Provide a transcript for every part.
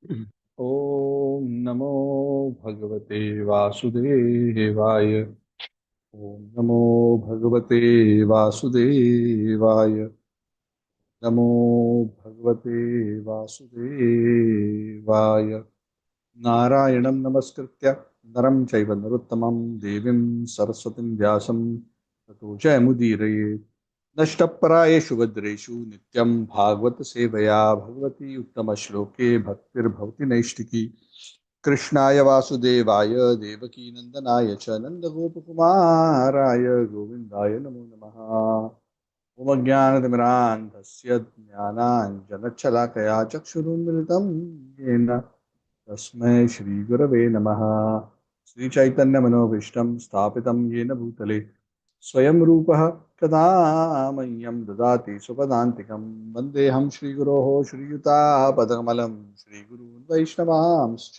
ॐ नमो भगवते वासुदेवाय। ॐ नमो भगवते वासुदेवाय। नमो भगवते वासुदेवाय। नारायणं नमस्कृत्य नरं चैव नरोत्तमं देवीं सरस्वतीं व्यासं ततो जयमुदीरये। नष्टप्रायेषु भद्रेषु नित्यं भागवत सेवया भगवती उत्तमश्लोके भक्तिर्भवति नैष्टिकी। कृष्णाय वासुदेवाय देवकी नंदनाय च नन्दगोपकुमाराय गोविन्दाय नमो नमः। उपज्ञानतिमिरान्धस्य ज्ञानाञ्जनच्छलाकया चक्षुरुन्मिलितं येन तस्मै श्रीगुरवे नमः। श्रीचैतन्यमनोभीष्टं स्थापितं येन भूतले स्वयं रूपः कदा मह्यं ददाति स्वपदान्तिकं। वन्देऽहं श्रीगुरोः श्रीयुतापदकमलं श्रीगुरून् वैष्णवांश्च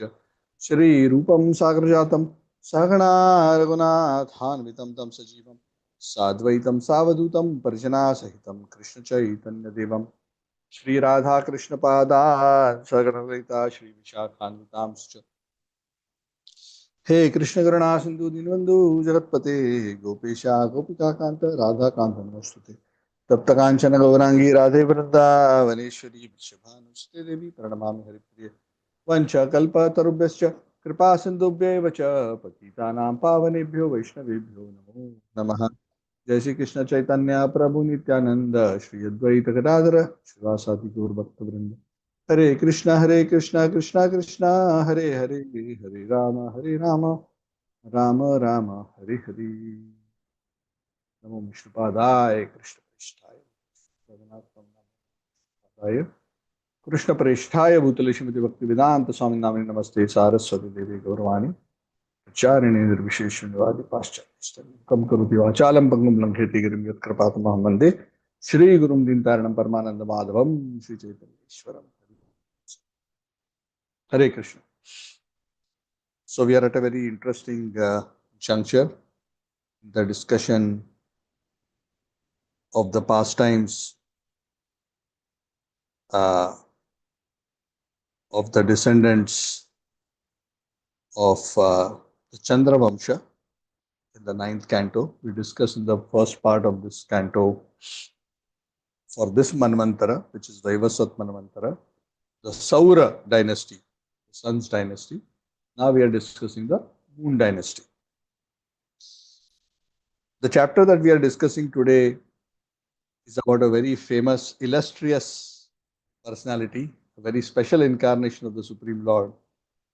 श्रीरूपं सागरजातं सहगणा रघुनाथान्वितं तं सजीवं साद्वैतं सावधूतं परिजनासहितं कृष्णचैतन्यदेवं श्री राधा कृष्ण पादा सगणललिता श्री विशाखान्वितांश्च। हे कृष्ण करुणा सिंधु दीनबंधु जगतपते गोपेशा गोपिका कांत राधा कांत नमोस्तुते। तप्त कांचन गौरांगी राधे वृंदावनेश्वरी वृषभानुसुते देवी प्रणमामि हरिप्रिये। वंशकल्पतरुभ्यश्च कृपा सिन्धुभ्यैव च पतितानां पावनेभ्यो वैष्णवेभ्यो नमो नमः। जय श्री कृष्ण चैतन्य प्रभु नित्यानंद श्री अद्वैत गदाधर श्रीवासादि गौर भक्तवृंद। हरे कृष्णा कृष्णा कृष्णा हरे हरे, हरे राम राम राम हरे हरे। नमो विष्णुपादाय कृष्ण प्रेष्ठाय जगन्नाथ कृष्ण प्रेष्ठाय भूतले श्रीमति भक्ति वेदांत स्वामी नामिने नमस्ते सारस्वती देवी गौरवाणी चारिणे निर्विशेष निवादि पाश्चात्य कम करोति वाचालं पंगुं लंघयति गिरिं यत्कृपातमहं वन्दे श्री गुरुं दीनतारिणं परमानंद माधवं श्री चैतन्येश्वरं। हरे Krishna. So we are at a very interesting juncture, the discussion of the pastimes of the descendants of the Chandra Vamsha in the ninth canto. We discussed in the first part of this canto for this Manvantara, which is Vaivasvat Manvantara, the Saura dynasty, the sun's dynasty. Now we are discussing the moon dynasty. The chapter that we are discussing today is about a very famous, illustrious personality, a very special incarnation of the Supreme Lord,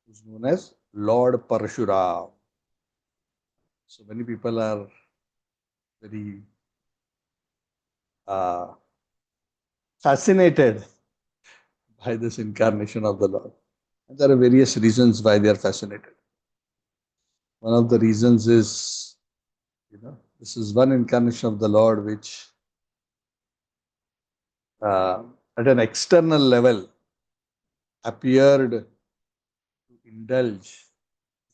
who is known as Lord Parashurama. So many people are very fascinated by this incarnation of the Lord. And there are various reasons why they are fascinated. One of the reasons is, this is one incarnation of the Lord which, at an external level, appeared to indulge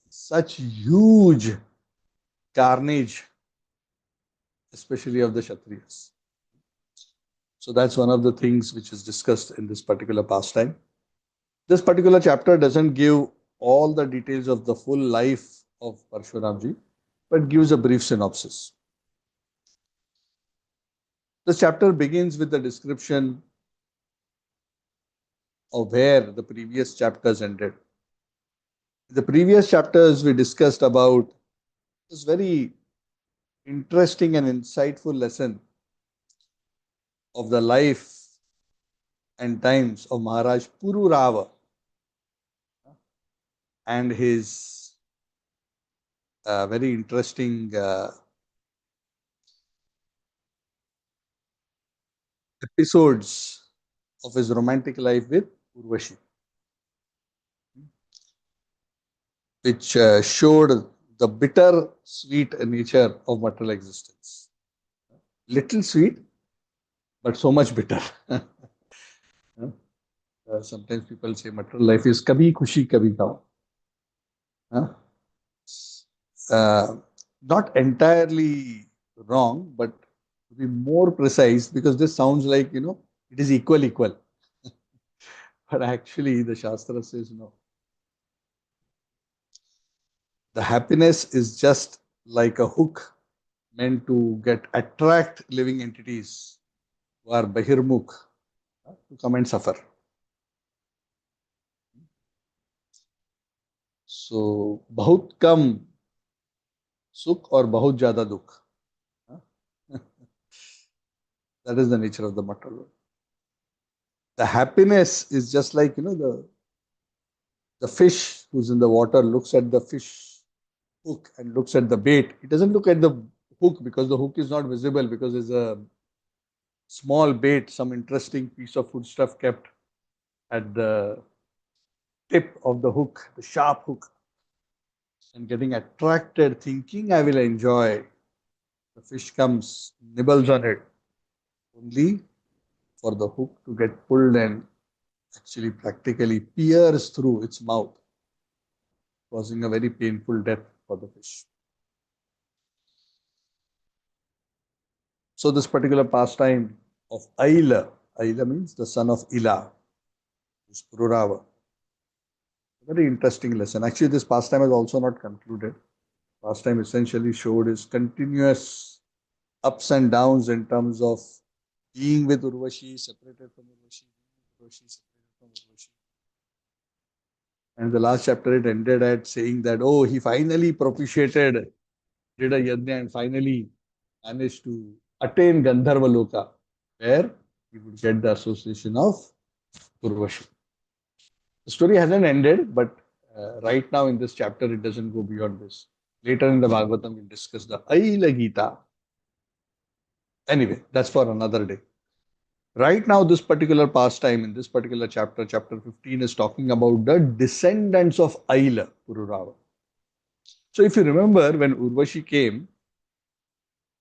such huge carnage, especially of the Kshatriyas. So that's one of the things which is discussed in this particular pastime. This particular chapter doesn't give all the details of the full life of Parshuramji, but gives a brief synopsis. This chapter begins with the description of where the previous chapters ended. In the previous chapters, we discussed about this very interesting and insightful lesson of the life and times of Maharaj Pururava and his very interesting episodes of his romantic life with Urvashi, which showed the bitter sweet nature of material existence. Little sweet, but so much bitter. Sometimes people say material life is kabhi khushi, kabhi gum. Not entirely wrong, but to be more precise, because this sounds like, it is equal. But actually, the Shastra says no. The happiness is just like a hook meant to attract living entities who are bahirmukh to come and suffer. So, bahut kam sukh or bahut jada dukh. That is the nature of the material world. The happiness is just like, the fish who's in the water looks at the fish hook and looks at the bait. It doesn't look at the hook because the hook is not visible, because there's a small bait, some interesting piece of foodstuff kept at the tip of the hook, the sharp hook, and getting attracted, thinking I will enjoy. The fish comes, nibbles on it, only for the hook to get pulled and actually practically pierce through its mouth, causing a very painful death for the fish. So this particular pastime of Aila, Aila means the son of Ila, is Pururava. Very interesting lesson. Actually, this pastime is also not concluded. Pastime essentially showed his continuous ups and downs in terms of being with Urvashi, separated from Urvashi, separated from Urvashi. And the last chapter it ended at saying that, oh, he finally propitiated, did a yajna and finally managed to attain Gandharva Loka, where he would get the association of Urvashi. The story hasn't ended, but right now in this chapter it doesn't go beyond this. Later in the Bhagavatam we'll discuss the Aila Gita. Anyway, that's for another day. Right now, this particular pastime in this particular chapter, chapter 15, is talking about the descendants of Aila, Pururava. So if you remember, when Urvashi came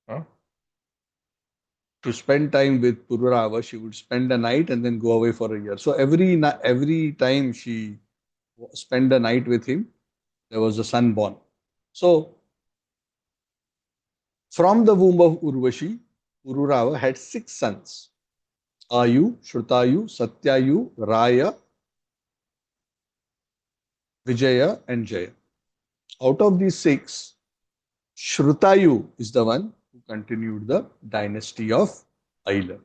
to spend time with Pururava, she would spend a night and then go away for a year. So every time she spent a night with him, there was a son born. So from the womb of Urvashi, Pururava had 6 sons: Ayu, Shrutayu, Satyayu, Raya, Vijaya, and Jaya. Out of these 6, Shrutayu is the one who continued the dynasty of Aila.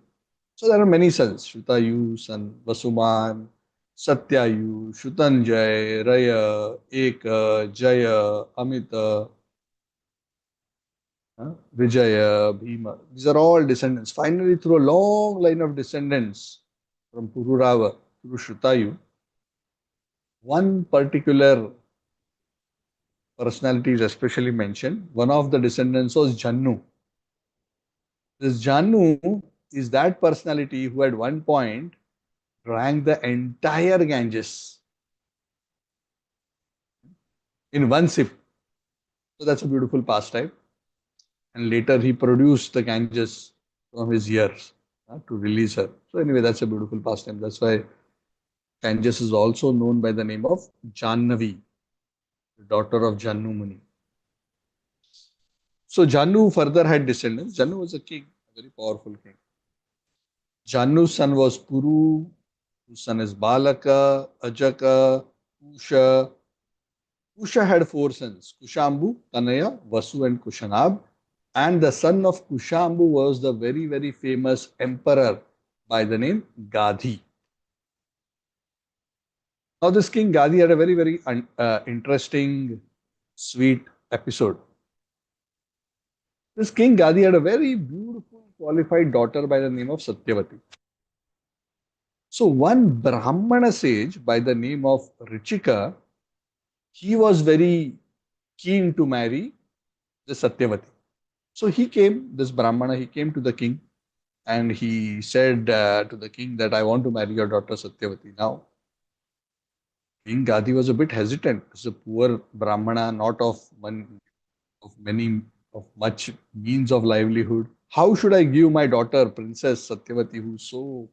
So there are many sons: Shrutayu, son Vasuman, Satyayu, Shrutanjay, Raya, Eka, Jaya, Amita, Vijaya, Bhima. These are all descendants. Finally, through a long line of descendants from Pururava through Shrutayu, one particular personality is especially mentioned. One of the descendants was Jannu. This Jannu is that personality who at one point drank the entire Ganges in one sip. So that's a beautiful pastime. And later he produced the Ganges from his ears to release her. So anyway, that's a beautiful pastime. That's why Ganges is also known by the name of Jannavi, the daughter of Jannu Muni. So Jannu further had descendants. Jannu was a king, a very powerful king. Jannu's son was Puru, whose son is Balaka, Ajaka, Kusha. Kusha had 4 sons: Kushambu, Tanaya, Vasu, and Kushanab. And the son of Kushambu was the very, very famous emperor by the name Gadhi. Now, this king Gadhi had a very, very interesting, sweet episode. This king Gadhi had a very beautiful, qualified daughter by the name of Satyavati. So, one Brahmana sage by the name of Richika, he was very keen to marry the Satyavati. So this Brahmana, he came to the king and he said to the king that I want to marry your daughter Satyavati. Now, King Gadhi was a bit hesitant. He's a poor Brahmana, not of much means of livelihood. How should I give my daughter, Princess Satyavati, who's so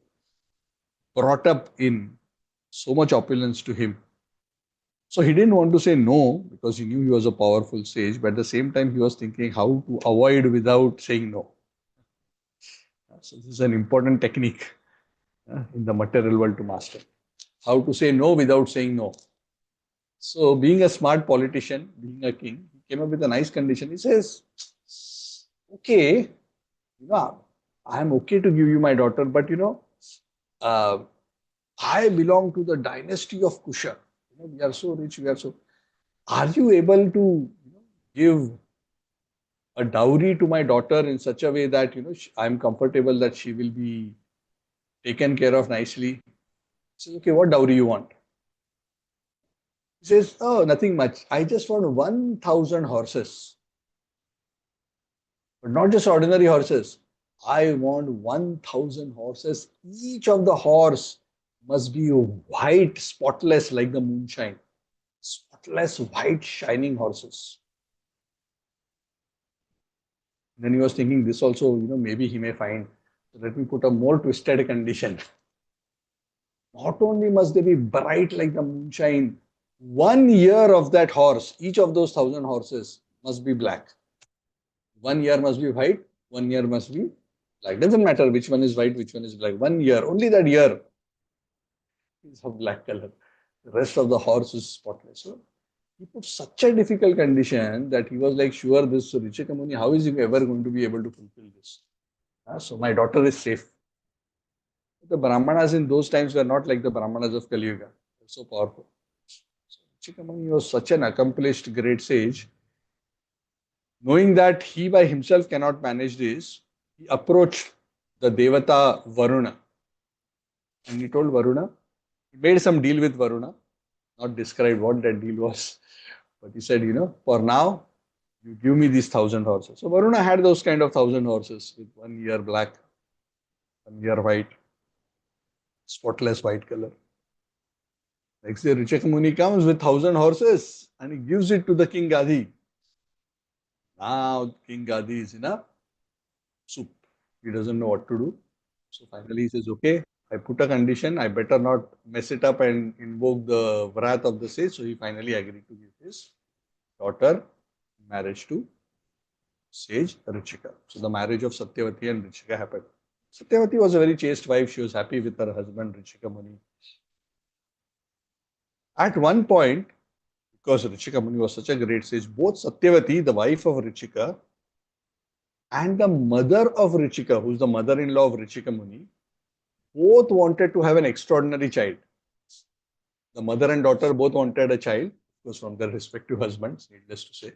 brought up in so much opulence to him? So he didn't want to say no because he knew he was a powerful sage, but at the same time he was thinking how to avoid without saying no. So this is an important technique in the material world to master. how to say no without saying no. So, being a smart politician, being a king, he came up with a nice condition. He says, okay, I'm okay to give you my daughter, but uh, I belong to the dynasty of Kusha. We are so rich, we are so. Are you able to give a dowry to my daughter in such a way that I'm comfortable that she will be taken care of nicely? He says, okay, what dowry you want? He says, oh, nothing much. I just want 1,000 horses, but not just ordinary horses. I want 1,000 horses. Each of the horse must be white, spotless like the moonshine. Spotless, white, shining horses. Then he was thinking this also, maybe he may find. So let me put a more twisted condition. Not only must they be bright like the moonshine, 1 year of that horse, each of those 1,000 horses must be black. 1 year must be white, 1 year must be black. Doesn't matter which one is white, which one is black. 1 year, only that year is of black color. The rest of the horse is spotless. So he put such a difficult condition that he was like, sure, this Richika Muni, how is he ever going to be able to fulfill this? So my daughter is safe. The Brahmanas in those times were not like the Brahmanas of Kali Yuga. They're so powerful. So Richika Muni was such an accomplished great sage. Knowing that he by himself cannot manage this, he approached the Devata Varuna. And he told Varuna, he made some deal with Varuna, not described what that deal was. But he said, for now, you give me these 1,000 horses. So Varuna had those kind of 1,000 horses with 1 year black, 1 year white, spotless white color. Next day, Richaka Muni comes with 1,000 horses and he gives it to the King Gadi. Now King Gadi is in a soup. He doesn't know what to do. So finally he says, okay, I put a condition. I better not mess it up and invoke the wrath of the sage. So he finally agreed to give his daughter marriage to sage Richika. So the marriage of Satyavati and Richika happened. Satyavati was a very chaste wife. She was happy with her husband Richika Muni. At one point, because Richika Muni was such a great sage, both Satyavati, the wife of Richika, and the mother of Richika, who is the mother-in-law of Richika Muni, both wanted to have an extraordinary child. The mother and daughter both wanted a child, of course from their respective husbands, needless to say.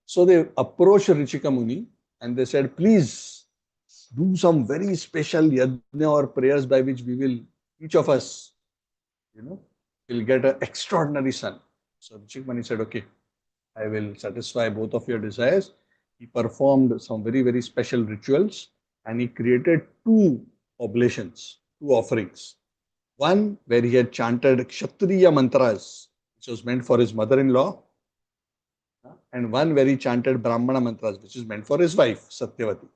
So they approached Richika Muni and they said, please do some very special yajna or prayers by which we will, each of us, will get an extraordinary son. So Richika Muni said, okay, I will satisfy both of your desires. He performed some very, very special rituals and he created 2 oblations, 2 offerings. One where he had chanted Kshatriya mantras, which was meant for his mother-in-law, and one where he chanted Brahmana mantras, which is meant for his wife, Satyavati.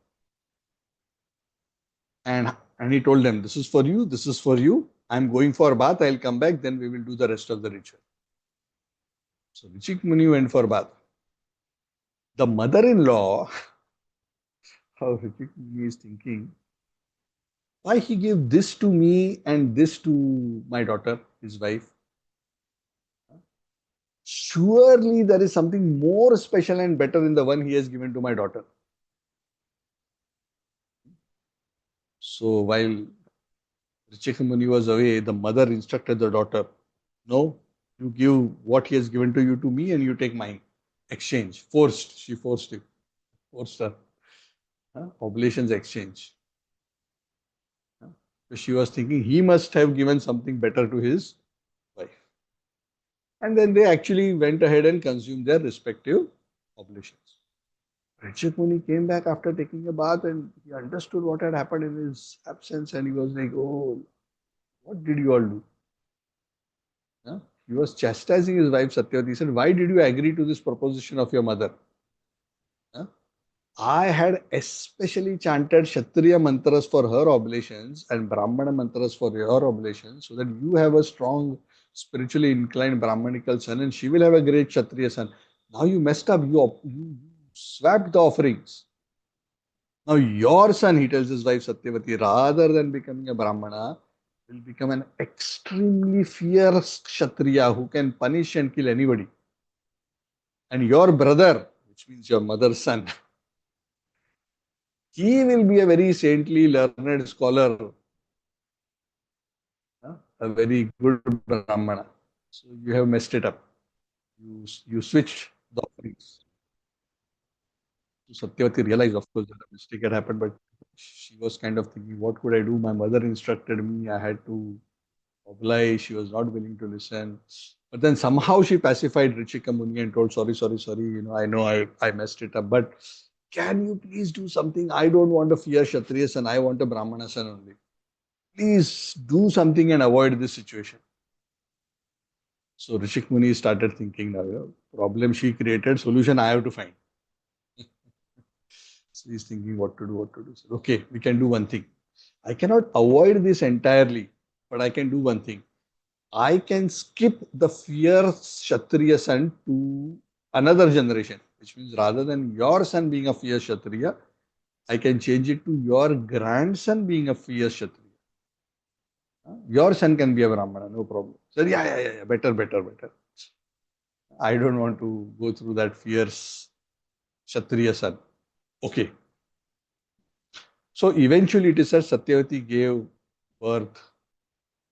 And he told them, this is for you, this is for you. I'm going for a bath, I'll come back, then we will do the rest of the ritual. So Richika Muni went for a bath. The mother-in-law, how Richika Muni is thinking, why he gave this to me and this to my daughter, his wife? Surely there is something more special and better in the one he has given to my daughter. So while Richika Muni was away, the mother instructed the daughter, no, you give what he has given to you to me and you take mine. Exchange. Forced. She forced him. Forced her. Oblations exchange. So she was thinking he must have given something better to his wife. And then they actually went ahead and consumed their respective oblations. Richika Muni came back after taking a bath and he understood what had happened in his absence and he was like, oh, what did you all do? He was chastising his wife Satyavati. He said, why did you agree to this proposition of your mother? I had especially chanted Kshatriya mantras for her oblations and Brahmana mantras for your oblations so that you have a strong, spiritually inclined Brahmanical son and she will have a great Kshatriya son. Now you messed up. You swapped the offerings. Now your son, he tells his wife Satyavati, rather than becoming a Brahmana, will become an extremely fierce Kshatriya who can punish and kill anybody. And your brother, which means your mother's son, he will be a very saintly, learned scholar, a very good Brahmana. So you have messed it up. You switched the offerings. So Satyavati realized, of course, that a mistake had happened, but she was kind of thinking, what could I do? My mother instructed me. I had to oblige. She was not willing to listen. But then somehow she pacified Richika Muni and told, sorry, sorry, sorry. I know I messed it up. But can you please do something? I don't want a fear Kshatriya son. I want a Brahmana son only. Please do something and avoid this situation. So Rishik Muni started thinking now, problem she created, solution I have to find. So he's thinking what to do, what to do. So, okay, we can do one thing. I cannot avoid this entirely, but I can do one thing. I can skip the fierce Kshatriya son to another generation, which means rather than your son being a fierce Kshatriya, I can change it to your grandson being a fierce Kshatriya. Your son can be a Brahmana, no problem. So, yeah, better, better, better. I don't want to go through that fierce Kshatriya son. Okay. So, eventually it is said Satyavati gave birth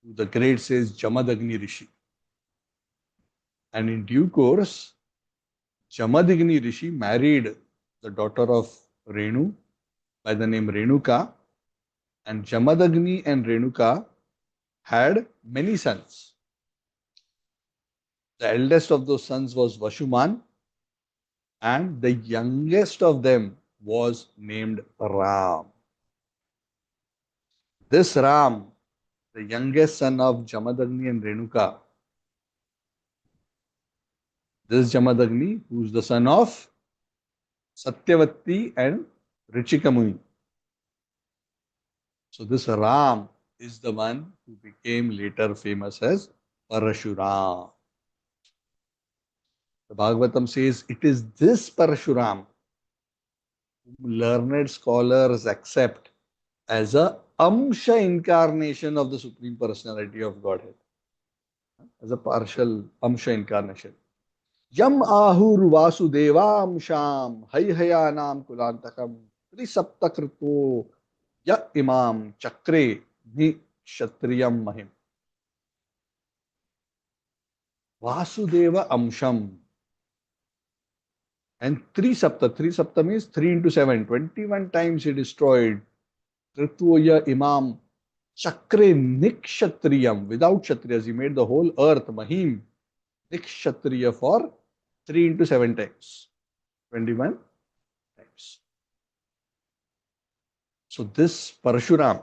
to the great sage Jamadagni Rishi. And in due course, Jamadagni Rishi married the daughter of Renu by the name Renuka, and Jamadagni and Renuka had many sons. The eldest of those sons was Vashuman, and the youngest of them was named Ram. This Ram, the youngest son of Jamadagni and Renuka, this Jamadagni, who is the son of Satyavati and Richika Muni. So this Ram is the one who became later famous as Parashurama. The Bhagavatam says it is this Parashuram whom learned scholars accept as a Amsha incarnation of the Supreme Personality of Godhead, as a partial Amsha incarnation. Yam ahur vasudevam hayhayanam kulantakam trisaptakrito ya imam chakre ni kshatriyam mahim. Vasudeva amsham. And three sapta means 3 into 7, 21 times he destroyed Trituya Imam Chakre Nikshatriyam, without Kshatriyas. He made the whole earth Mahim Nikshatriya for 3 into 7 times, 21 times. So this Parashuram,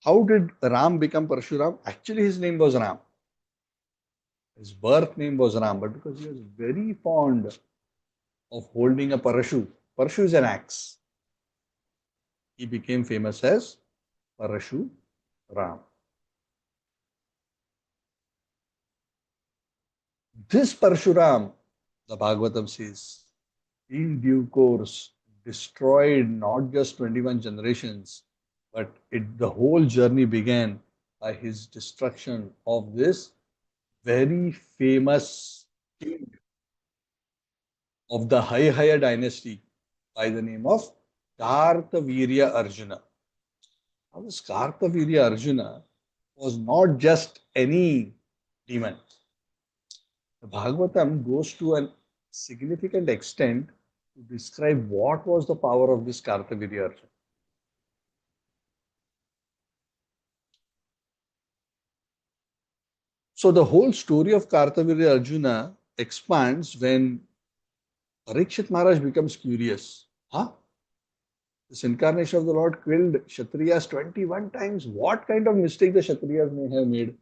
how did Ram become Parashuram? Actually his name was Ram. His birth name was Ram, but because he was very fond of holding a parashu. Parashu is an axe. He became famous as Parashu Ram. This Parshuram, the Bhagavatam says, in due course destroyed not just 21 generations, but the whole journey began by his destruction of this very famous king of the Haihaya dynasty by the name of Kartavirya Arjuna. Now this Kartavirya Arjuna was not just any demon. The Bhagavatam goes to a significant extent to describe what was the power of this Kartavirya Arjuna. So the whole story of Kartavirya Arjuna expands when Parikshit Maharaj becomes curious. This incarnation of the Lord killed Kshatriyas 21 times. What kind of mistake the Kshatriyas may have made?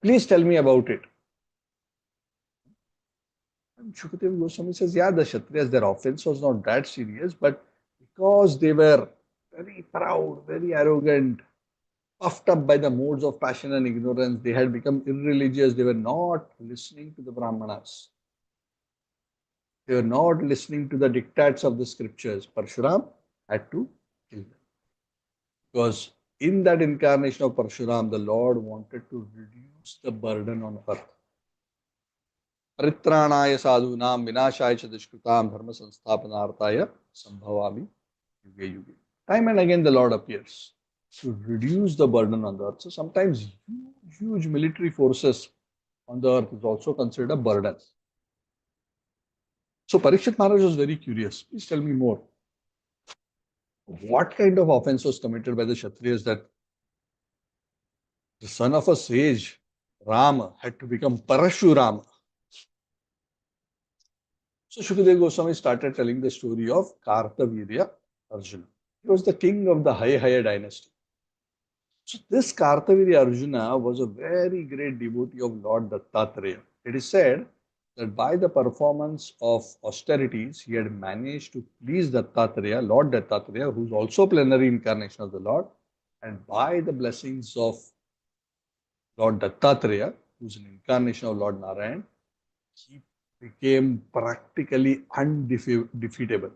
Please tell me about it. And Shukadeva Goswami says, yeah, the Kshatriyas, their offense was not that serious, but because they were very proud, very arrogant, puffed up by the modes of passion and ignorance, they had become irreligious. They were not listening to the Brahmanas. They were not listening to the dictats of the scriptures. Parshuram had to kill them. Because in that incarnation of Parshuram, the Lord wanted to reduce the burden on earth. Paritranaya sadhunam vinashaya cha dushkritam dharma sansthapanarthaya sambhavami yuge yuge. Time and again the Lord appears to reduce the burden on the earth. So sometimes huge military forces on the earth is also considered a burden. So Parikshit Maharaj was very curious. Please tell me more. What kind of offense was committed by the Kshatriyas that the son of a sage, Rama, had to become Parashurama? So Shukadeva Goswami started telling the story of Kartavirya Arjuna. He was the king of the Hayaya dynasty. So this Kartavirya Arjuna was a very great devotee of Lord Dattatreya. It is said that by the performance of austerities, he had managed to please Dattatreya, Lord Dattatreya, who is also plenary incarnation of the Lord, and by the blessings of Lord Dattatreya, who is an incarnation of Lord Narayan, he became practically undefeatable.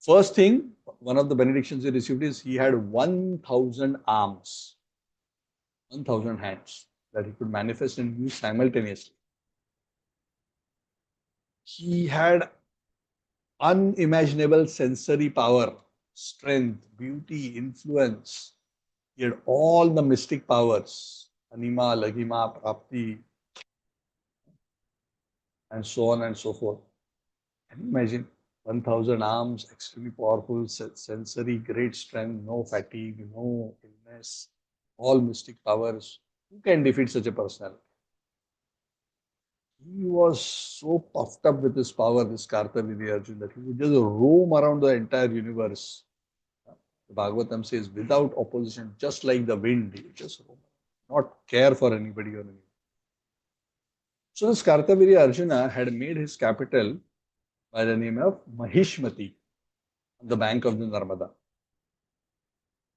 First thing, one of the benedictions he received is he had 1,000 arms, 1,000 hands that he could manifest and use simultaneously. He had unimaginable sensory power, strength, beauty, influence. He had all the mystic powers, anima, lagima, prapti, and so on and so forth. Can you imagine? 1,000 arms, extremely powerful, sensory, great strength, no fatigue, no illness, all mystic powers. Who can defeat such a personality? He was so puffed up with his power, this Kartavirya Arjuna, that he would just roam around the entire universe. The Bhagavatam says, without opposition, just like the wind, he would just roam, not care for anybody or anything. So this Kartavirya Arjuna had made his capital by the name of Mahishmati on the bank of the Narmada.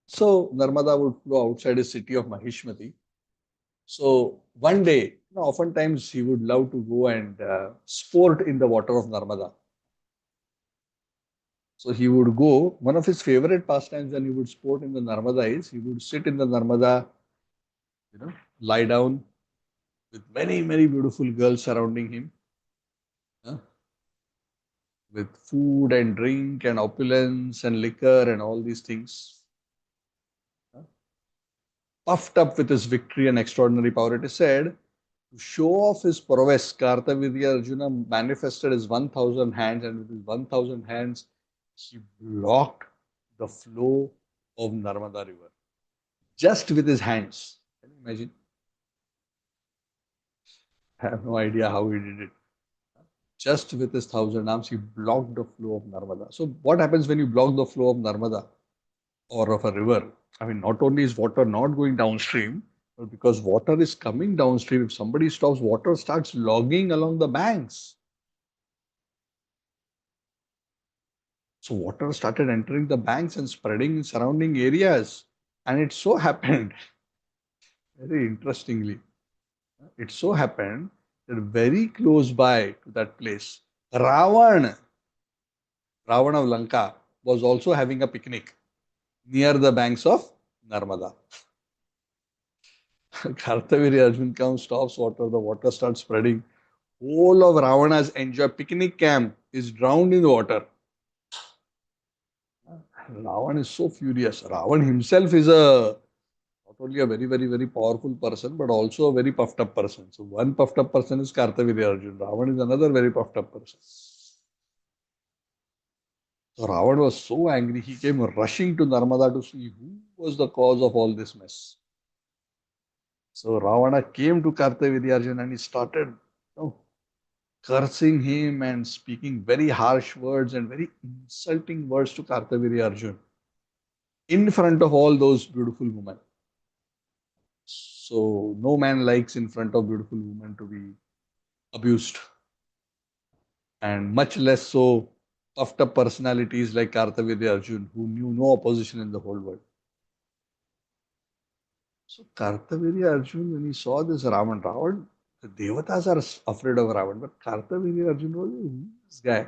So Narmada would flow outside his city of Mahishmati. So one day, oftentimes he would love to go and sport in the water of Narmada. So he would go, one of his favorite pastimes when he would sport in the Narmada is he would sit in the Narmada, lie down with many, many beautiful girls surrounding him, with food and drink and opulence and liquor and all these things. Puffed up with his victory and extraordinary power, it is said, to show off his prowess, Kartavirya Arjuna manifested his 1,000 hands, and with his 1,000 hands, he blocked the flow of Narmada river. Just with his hands. Can you imagine? I have no idea how he did it. Just with his 1,000 arms, he blocked the flow of Narmada. So what happens when you block the flow of Narmada or of a river? I mean, not only is water not going downstream, but because water is coming downstream, if somebody stops, water starts logging along the banks. So water started entering the banks and spreading in surrounding areas. And it so happened, very interestingly, it so happened that very close by to that place, Ravan of Lanka, was also having a picnic near the banks of Narmada. Kartavirya Arjuna comes, stops water, the water starts spreading. Whole of Ravana's enjoy picnic camp is drowned in the water. Ravan is so furious. Ravan himself is not only a very, very, very powerful person, but also a very puffed up person. So one puffed up person is Kartavirya Arjuna. Ravan is another very puffed up person. So Ravan was so angry, he came rushing to Narmada to see who was the cause of all this mess. So Ravana came to Kartavirya Arjuna and he started cursing him and speaking very harsh words and very insulting words to Kartavirya Arjuna in front of all those beautiful women. So no man likes in front of beautiful women to be abused, and much less so puffed up personalities like Kartavirya Arjuna, who knew no opposition in the whole world. So Kartavirya Arjuna, when he saw this Ravan, the Devatas are afraid of Ravan, but Kartavirya Arjuna was this guy.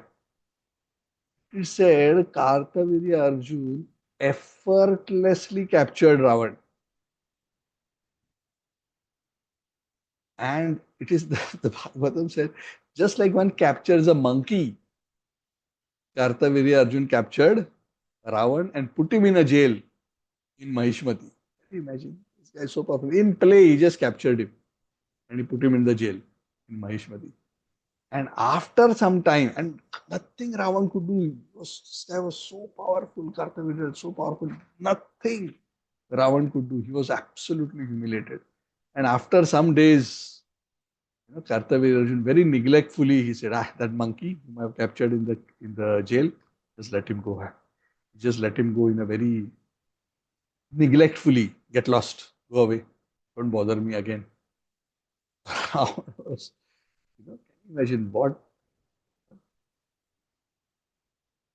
It said Kartavirya Arjuna effortlessly captured Ravan. And it is the Bhagavatam said, just like one captures a monkey, Kartavirya Arjun captured Ravan and put him in a jail in Mahishmati. Can you imagine? This guy is so powerful. In play, he just captured him and he put him in the jail in Mahishmati. And after some time, and nothing Ravan could do. This guy was so powerful, Kartavirya was so powerful. Nothing Ravan could do. He was absolutely humiliated. And after some days, Kartavirya Arjun very neglectfully he said, that monkey whom I have captured in the jail, just let him go. Just let him go in a very neglectfully. Get lost. Go away. Don't bother me again. Can you imagine what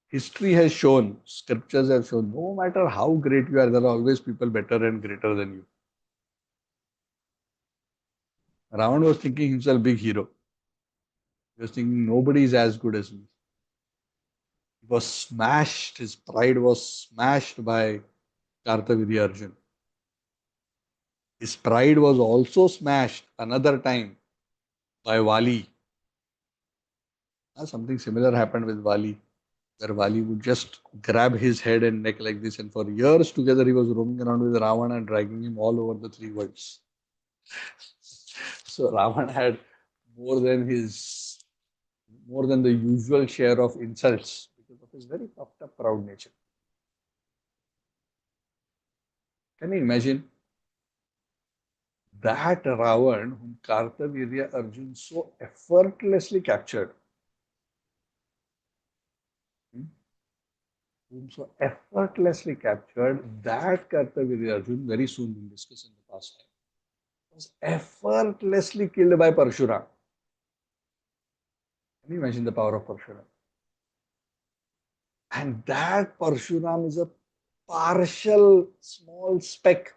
history has shown, scriptures have shown, no matter how great you are, there are always people better and greater than you. Ravan was thinking himself big hero. He was thinking nobody is as good as me. He was smashed, his pride was smashed by Kartavirya Arjun. His pride was also smashed another time by Vali. Something similar happened with Vali, where Vali would just grab his head and neck like this, and for years together he was roaming around with Ravana and dragging him all over the three worlds. So Ravana had more than the usual share of insults because of his very puffed up, proud nature. Can you imagine? That Ravan whom Kartavirya Arjun so effortlessly captured, that Kartavirya Arjun, very soon we'll discuss in the past time, was effortlessly killed by Parashurama. Can you imagine the power of Parashurama? And that Parashurama is a partial small speck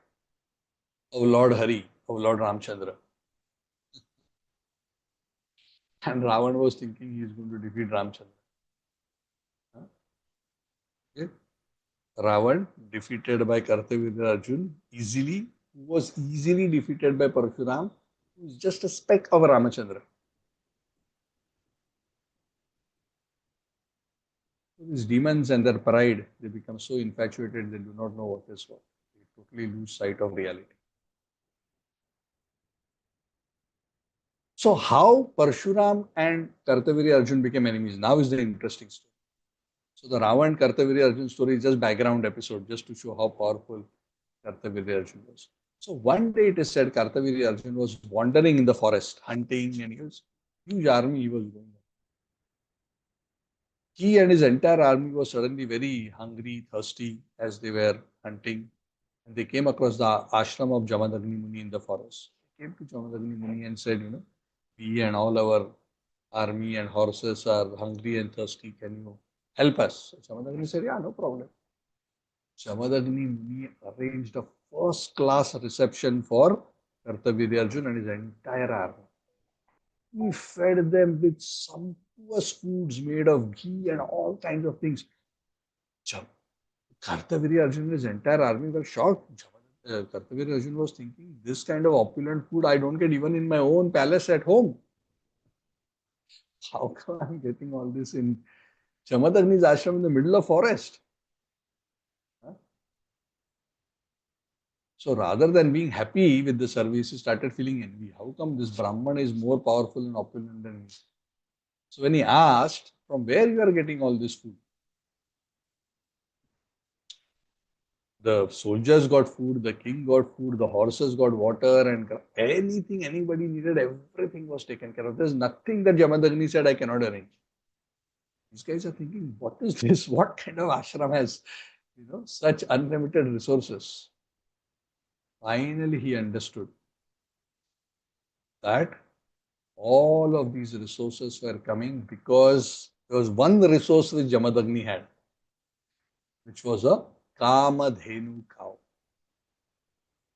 of Lord Hari, of Lord Ramchandra. And Ravan was thinking he is going to defeat Ramchandra. Okay. Ravan, defeated by Kartavirya Arjun, was easily defeated by Parashurama, who is just a speck of Ramachandra. These demons and their pride, they become so infatuated they do not know what is what. They totally lose sight of reality. So how Parshuram and Kartavirya Arjun became enemies? Now is the interesting story. So the Rava and Kartavirya Arjun story is just background episode, just to show how powerful Kartavirya Arjun was. So one day it is said Kartavirya Arjun was wandering in the forest, hunting, and he was huge army he was going on. He and his entire army was suddenly very hungry, thirsty as they were hunting. And they came across the ashram of Jamadagni Muni in the forest. They came to Jamadagni Muni and said, we and all our army and horses are hungry and thirsty. Can you help us? So Jamadagni said, yeah, no problem. Jamadagni Muni arranged a first-class reception for Kartavirya Arjun and his entire army. He fed them with sumptuous foods made of ghee and all kinds of things. Kartavirya Arjun and his entire army were shocked. Kartavirya Arjun was thinking, this kind of opulent food I don't get even in my own palace at home. How come I'm getting all this in Jamadagni's ashram in the middle of forest? Huh? So rather than being happy with the service, he started feeling envy. How come this Brahman is more powerful and opulent than me? So when he asked, from where you are getting all this food? The soldiers got food, the king got food, the horses got water, and anything anybody needed, everything was taken care of. There's nothing that Jamadagni said, I cannot arrange. These guys are thinking, what is this? What kind of ashram has, such unlimited resources? Finally, he understood that all of these resources were coming because there was one resource which Jamadagni had, which was a Kamadhenu cow.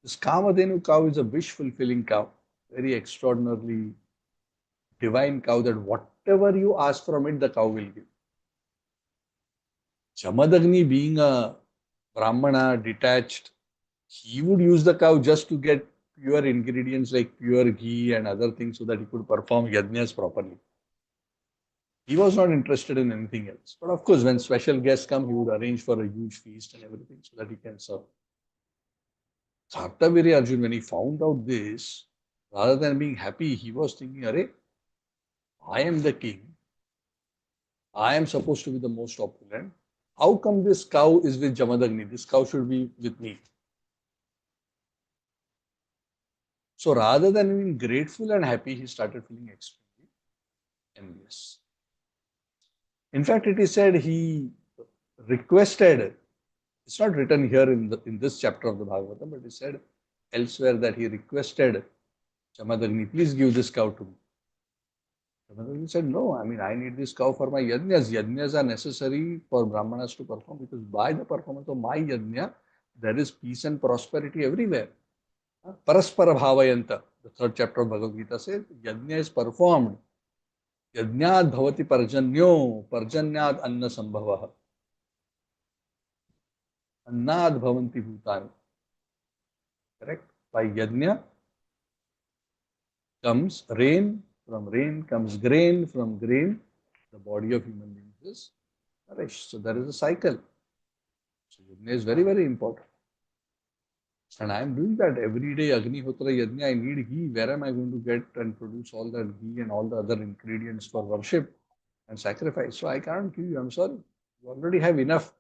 This Kamadhenu cow is a wish-fulfilling cow, very extraordinarily divine cow that whatever you ask from it, the cow will give. Jamadagni being a Brahmana, detached. He would use the cow just to get pure ingredients like pure ghee and other things so that he could perform yajnas properly. He was not interested in anything else. But of course, when special guests come, he would arrange for a huge feast and everything so that he can serve. Kartaviri Arjun, when he found out this, rather than being happy, he was thinking, Arey, I am the king. I am supposed to be the most opulent. How come this cow is with Jamadagni? This cow should be with me. So rather than being grateful and happy, he started feeling extremely envious. In fact, it is said he requested, it's not written here in this chapter of the Bhagavatam, but it is said elsewhere that he requested Jamadagni, please give this cow to me. Jamadagni said, no, I mean, I need this cow for my yajnas. Yajnas are necessary for Brahmanas to perform because by the performance of my yajna, there is peace and prosperity everywhere. Paraspara bhavayanta, the third chapter of Bhagavad Gita says, yajna is performed. Yajnad bhavati parjanyo, parjanyad anna sambhavaha. Annad bhavanti bhutani. Correct? By yajna comes rain, from rain comes grain, from grain, the body of human beings is nourished. So there is a cycle. So yajna is very, very important. And I am doing that every day. Agnihotra yajna, I need ghee. Where am I going to get and produce all that ghee and all the other ingredients for worship and sacrifice? So I can't give you. I'm sorry. You already have enough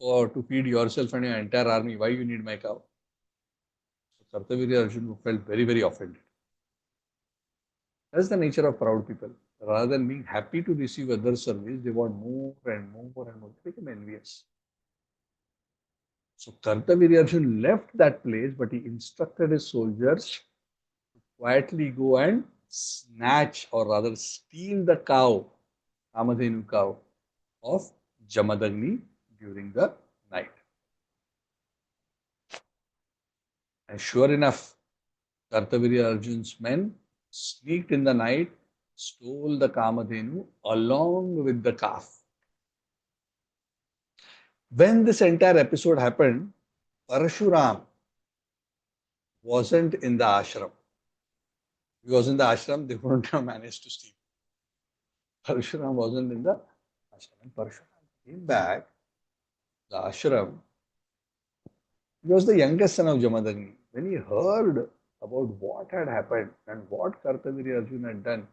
to feed yourself and your entire army. Why you need my cow? So Kartaviri Arjuna felt very, very offended. That's the nature of proud people. Rather than being happy to receive other service, they want more and more and more. They become envious. So Kartaviri Arjuna left that place, but he instructed his soldiers to quietly go and snatch or rather steal the cow, Kamadhenu cow, of Jamadagni during the night. And sure enough, Kartaviri Arjun's men sneaked in the night, stole the Kamadhenu along with the calf. When this entire episode happened, Parashuram wasn't in the ashram. If he was in the ashram, they wouldn't have managed to steal. Parashuram wasn't in the ashram. And Parashuram came back, the ashram. He was the youngest son of Jamadagni. When he heard about what had happened and what Kartaviri Arjuna had done,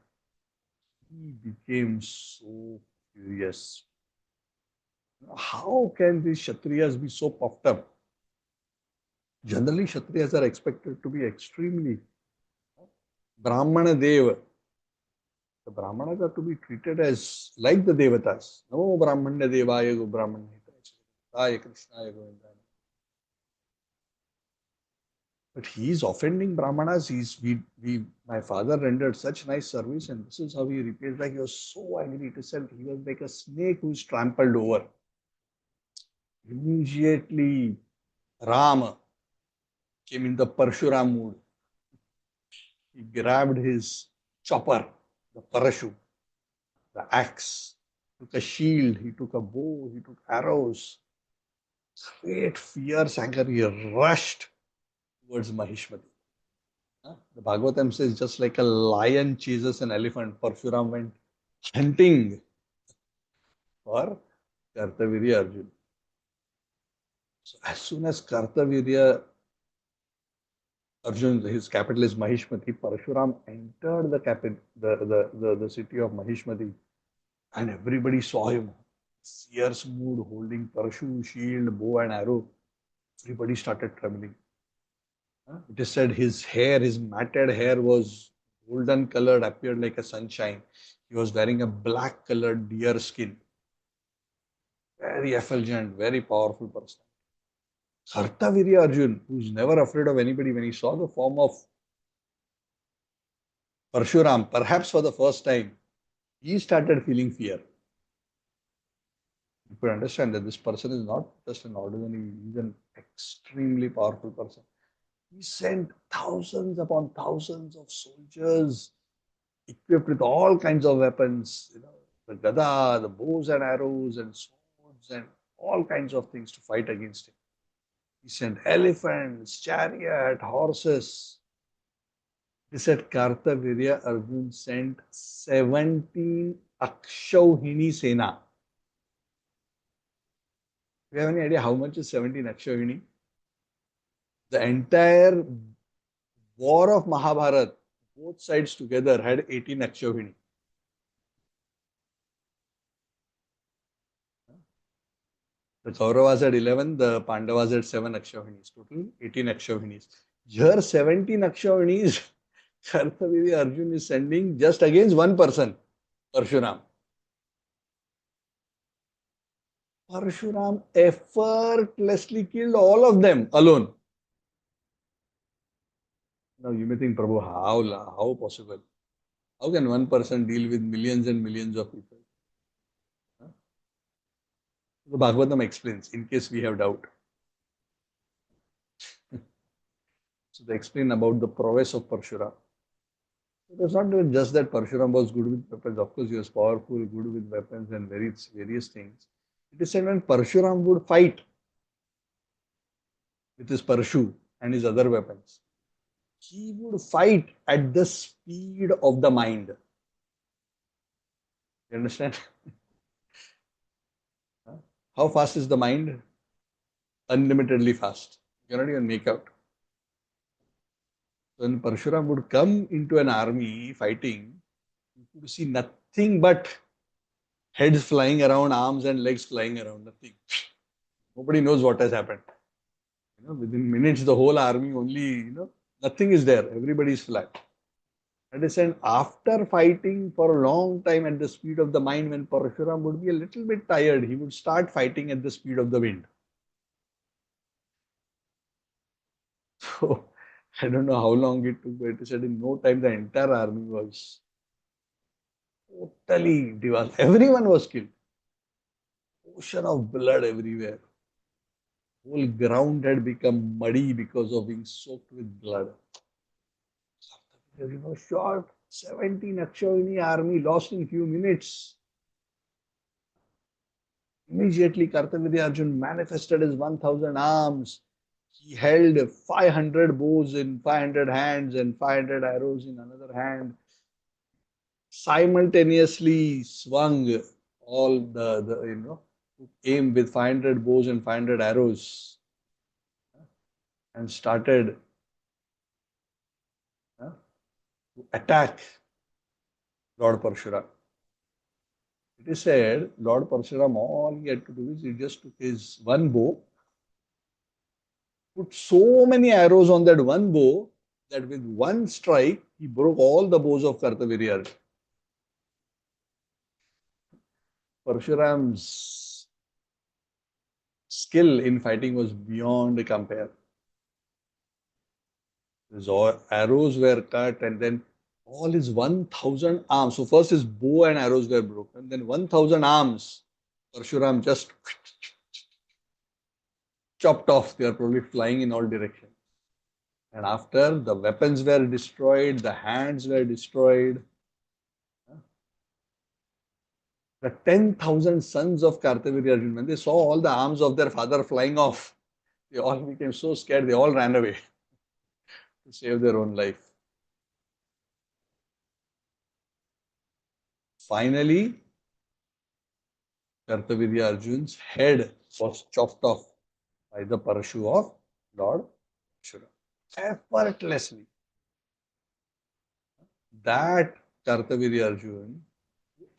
he became so furious. How can these Kshatriyas be so puffed up? Generally, Kshatriyas are expected to be extremely Brahmana Deva. The Brahmanas are to be treated as like the Devatas. No Brahmanya Devaya go Brahmanya Hitaya Krishnaya Govindaya. But he is offending Brahmanas. My father rendered such nice service, and this is how he repays back. He was so angry. It is said he was like a snake who is trampled over. Immediately, Rama came in the Parshuram mood. He grabbed his chopper, the parashu, the axe, took a shield, he took a bow, he took arrows. Great fierce anger, he rushed towards Mahishmati. The Bhagavatam says, just like a lion chases an elephant, Parshuram went hunting for Kartavirya Arjuna. So as soon as Kartavirya Arjuna, his capital is Mahishmati, Parashuram entered the city of Mahishmati, and everybody saw him. Fierce mood, holding parashu, shield, bow and arrow. Everybody started trembling. It is said his hair, his matted hair was golden colored, appeared like a sunshine. He was wearing a black colored deer skin. Very effulgent, very powerful person. Kartavirya Arjun, who's never afraid of anybody, when he saw the form of Parshuram, perhaps for the first time, he started feeling fear. You could understand that this person is not just an ordinary, he's an extremely powerful person. He sent thousands upon thousands of soldiers equipped with all kinds of weapons, the gada, the bows and arrows and swords and all kinds of things to fight against him. He sent elephants, chariot, horses. He said Kartavirya Arjun sent 17 Akshauhini Sena. Do you have any idea how much is 17 Akshauhini? The entire war of Mahabharat, both sides together had 18 Akshauhini. The Kauravas had 11, the Pandavas had 7 Akshauhinis. Total 18 Akshauhinis. Here 17 Akshauhinis, Kartavirya Arjun is sending just against one person, Parshuram. Parshuram effortlessly killed all of them alone. Now you may think, Prabhu, how possible? How can one person deal with millions and millions of people? The Bhagavatam explains, in case we have doubt. So they explain about the prowess of Parshuram. It was not just that Parshuram was good with weapons. Of course, he was powerful, good with weapons and various things. It is said when Parshuram would fight with his Parshu and his other weapons, he would fight at the speed of the mind. You understand? How fast is the mind? Unlimitedly fast. You cannot even make out. When Parshuram would come into an army fighting, you could see nothing but heads flying around, arms and legs flying around, nothing. Nobody knows what has happened. Within minutes, the whole army only, nothing is there. Everybody is flat. And after fighting for a long time at the speed of the mind, when Parashuram would be a little bit tired, he would start fighting at the speed of the wind. So, I don't know how long it took, but it said in no time the entire army was totally devastated. Everyone was killed. Ocean of blood everywhere. Whole ground had become muddy because of being soaked with blood. Short 17 Akshauhini army lost in few minutes. Immediately Kartavirya Arjun manifested his 1000 arms. He held 500 bows in 500 hands and 500 arrows in another hand. Simultaneously swung all the aim with 500 bows and 500 arrows and started to attack Lord Parashurama. It is said Lord Parashurama, all he had to do is he just took his one bow, put so many arrows on that one bow that with one strike he broke all the bows of Kartavirya. Parashuram's skill in fighting was beyond compare. His arrows were cut and then all his 1000 arms. So first his bow and arrows were broken. Then 1000 arms, Parashuram just chopped off. They are probably flying in all directions. And after the weapons were destroyed, the hands were destroyed. The 10,000 sons of Kartavirya Arjun, when they saw all the arms of their father flying off, they all became so scared, they all ran away to save their own life. Finally, Kartavirya Arjun's head was chopped off by the Parashu of Lord Parashurama. Effortlessly. That Kartavirya Arjun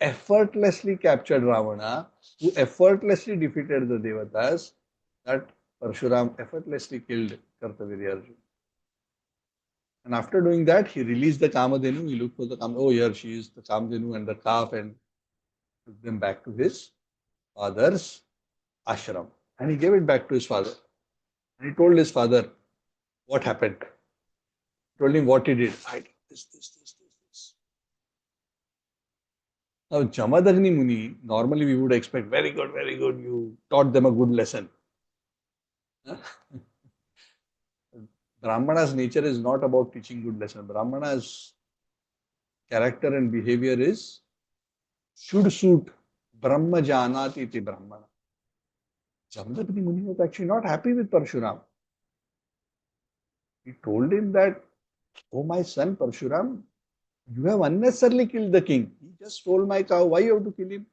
effortlessly captured Ravana, who effortlessly defeated the Devatas, that Parshuram effortlessly killed Kartavirya Arjun. And after doing that, he released the Kamadhenu. He looked for the Kamadhenu. Oh, here she is, the Kamadhenu and the calf, and took them back to his father's ashram. And he gave it back to his father. And he told his father what happened. He told him what he did. I did this. Now, Jamadagni Muni, normally we would expect, very good, you taught them a good lesson. Brahmana's nature is not about teaching good lesson. Brahmana's character and behavior should suit Brahma Janati iti Brahmana. Jamadagni Muni was actually not happy with Parshuram. He told him that, oh my son Parshuram, you have unnecessarily killed the king. He just stole my cow. Why you have to kill him?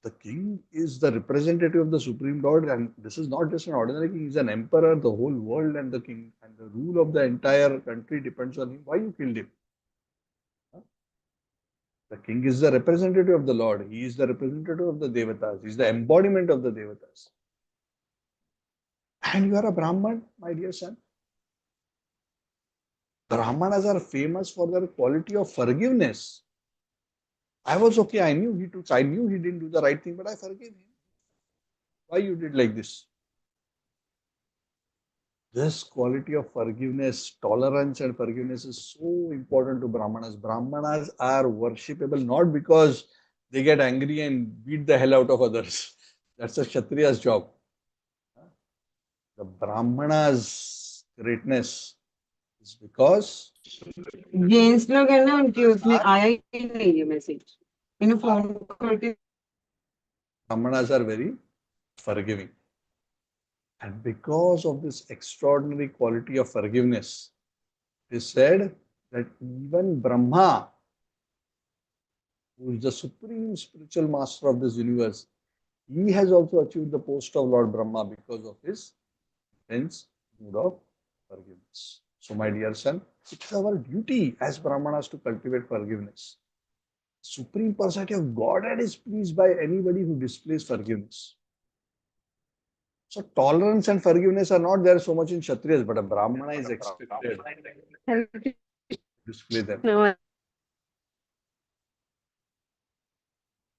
The king is the representative of the Supreme Lord, and this is not just an ordinary king, he's an emperor. The whole world and the king and the rule of the entire country depends on him. Why you killed him? The king is the representative of the Lord. He is the representative of the Devatas. He is the embodiment of the Devatas. And you are a Brahman, my dear son. Brahmanas are famous for their quality of forgiveness. I was okay. I knew he didn't do the right thing, but I forgave him. Why you did like this? This quality of forgiveness, tolerance and forgiveness is so important to Brahmanas. Brahmanas are worshipable not because they get angry and beat the hell out of others. That's a Kshatriya's job. The Brahmanas' greatness is because gents लोग है ना उनके उसमें आया ही नहीं ये message मैंने phone करके Brahmanas are very forgiving. And because of this extraordinary quality of forgiveness, it is said that even Brahma, who is the supreme spiritual master of this universe, he has also achieved the post of Lord Brahma because of his intense mood of forgiveness. So, my dear son, it's our duty as Brahmanas to cultivate forgiveness. Supreme Personality of Godhead is pleased by anybody who displays forgiveness. So, tolerance and forgiveness are not there so much in Kshatriyas, but a Brahmana is expected to display them.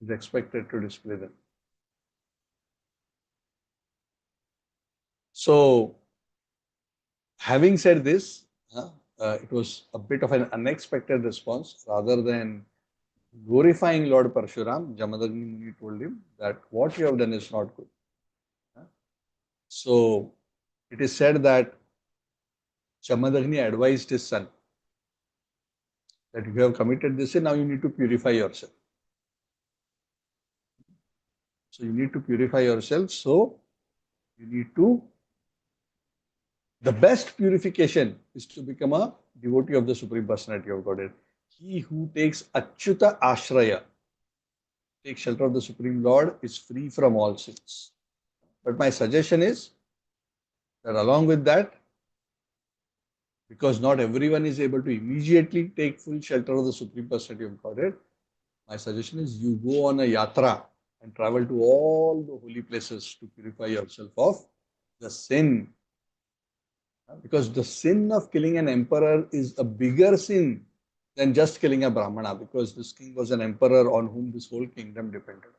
Is expected to display them. So, having said this, it was a bit of an unexpected response. Rather than glorifying Lord Parashuram, Jamadagni Muni told him that what you have done is not good. So, it is said that Jamadagni advised his son that if you have committed this sin, now you need to purify yourself. So, you need to purify yourself. So, you need to, the best purification is to become a devotee of the Supreme Personality of Godhead. He who takes Achyuta Ashraya, takes shelter of the Supreme Lord, is free from all sins. But my suggestion is that along with that, because not everyone is able to immediately take full shelter of the Supreme Personality of Godhead, my suggestion is you go on a yatra and travel to all the holy places to purify yourself of the sin. Because the sin of killing an emperor is a bigger sin than just killing a Brahmana, because this king was an emperor on whom this whole kingdom depended.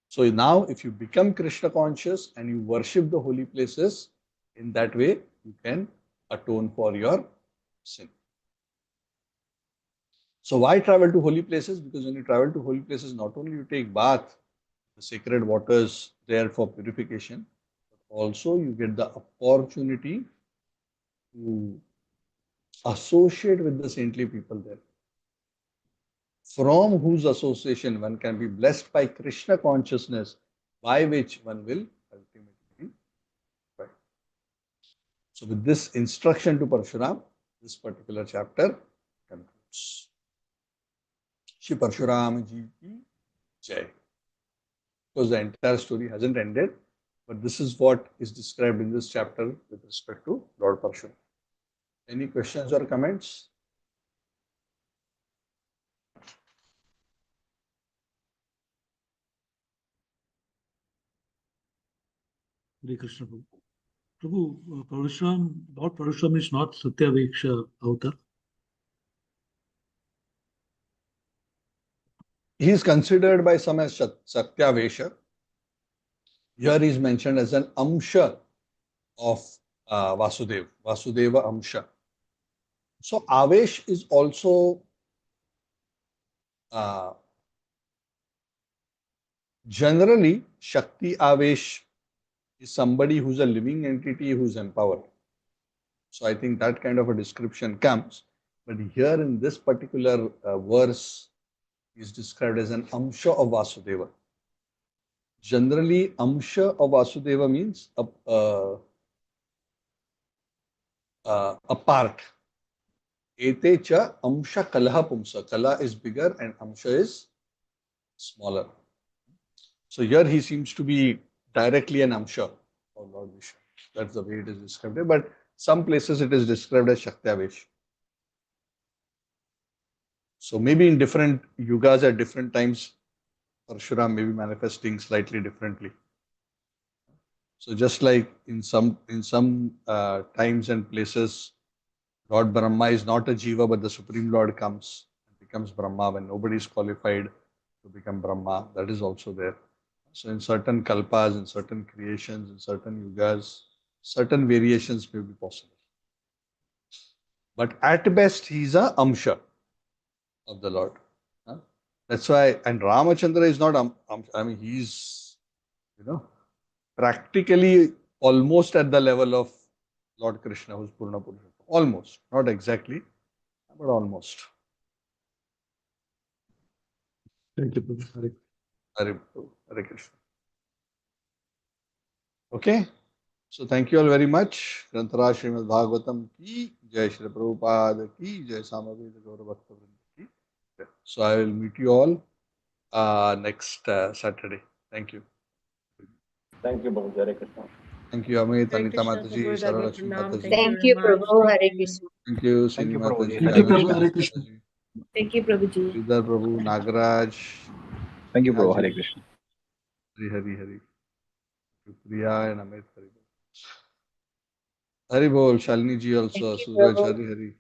So now if you become Krishna conscious and you worship the holy places, in that way you can atone for your sin. So why travel to holy places? Because when you travel to holy places, not only you take bath, the sacred waters there for purification, but also you get the opportunity to associate with the saintly people there, from whose association one can be blessed by Krishna consciousness, by which one will ultimately right. So with this instruction to Parshuram, this particular chapter concludes. Shri Parshuram Ji ki Jai. Because the entire story hasn't ended, but this is what is described in this chapter with respect to Lord Parshuram. Any questions or comments? Hare Krishna Prabhu. Prabhu, Parashuram, Lord Parashuram is not Satyaveksha avatar. He is considered by some as Satyavesha. Here he is mentioned as an Amsha of Vasudeva Amsha. So Avesh is also generally Shakti Avesh is somebody who's a living entity who's empowered. So I think that kind of a description comes. But here in this particular verse is described as an Amsha of Vasudeva. Generally, Amsha of Vasudeva means apart. Ete cha amsha kalaha pumsa. Kala is bigger and amsha is smaller. So here he seems to be directly an amsha of Lord Vishnu. That's the way it is described. But some places it is described as Shaktiavesh. So maybe in different yugas at different times, Parashuram may be manifesting slightly differently. So just like in some times and places, Lord Brahma is not a jiva, but the Supreme Lord comes and becomes Brahma when nobody is qualified to become Brahma. That is also there. So in certain kalpas, in certain creations, in certain yugas, certain variations may be possible. But at best, he is a amsha of the Lord. Huh? That's why, and Ramachandra is not, I mean, he's, practically almost at the level of Lord Krishna, who's Purna Purusha. Almost, not exactly, but almost. Thank you, Prabhu. Hare Krishna. Okay, so thank you all very much. Grantara Srimad Bhagavatam ki Jai, Shri Prabhupada ki Jai, Samaveda Gaura Bhakta Vrinda ki Jai. So I will meet you all next Saturday. Thank you. Thank you, Prabhu. Hare Krishna. Thank you, Amit, Hare Anita Krishna, Mataji, Prabhu, Sarah Dharma Lakshmi Pranam. Mataji. Thank you Thank very you, much. Prabhu. Thank Hare you. Krishna. Thank you, Thank Srini you, Mataji, Prabhuji. Thank you, Hare Prabhu. Krishna. Hare Krishna. Mataji, Thank you, Prabhuji. Sridhar Prabhu, Nagaraj, Thank you, Prabhu. Hare Yaji, Krishna. Hari, Priya and Amit. Hari Bol, Shalini ji Thank also, you, Suraj, Prabhu. Hari.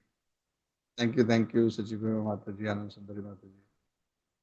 Thank you, Sachiv Mataji, Anand Sundari Mataji.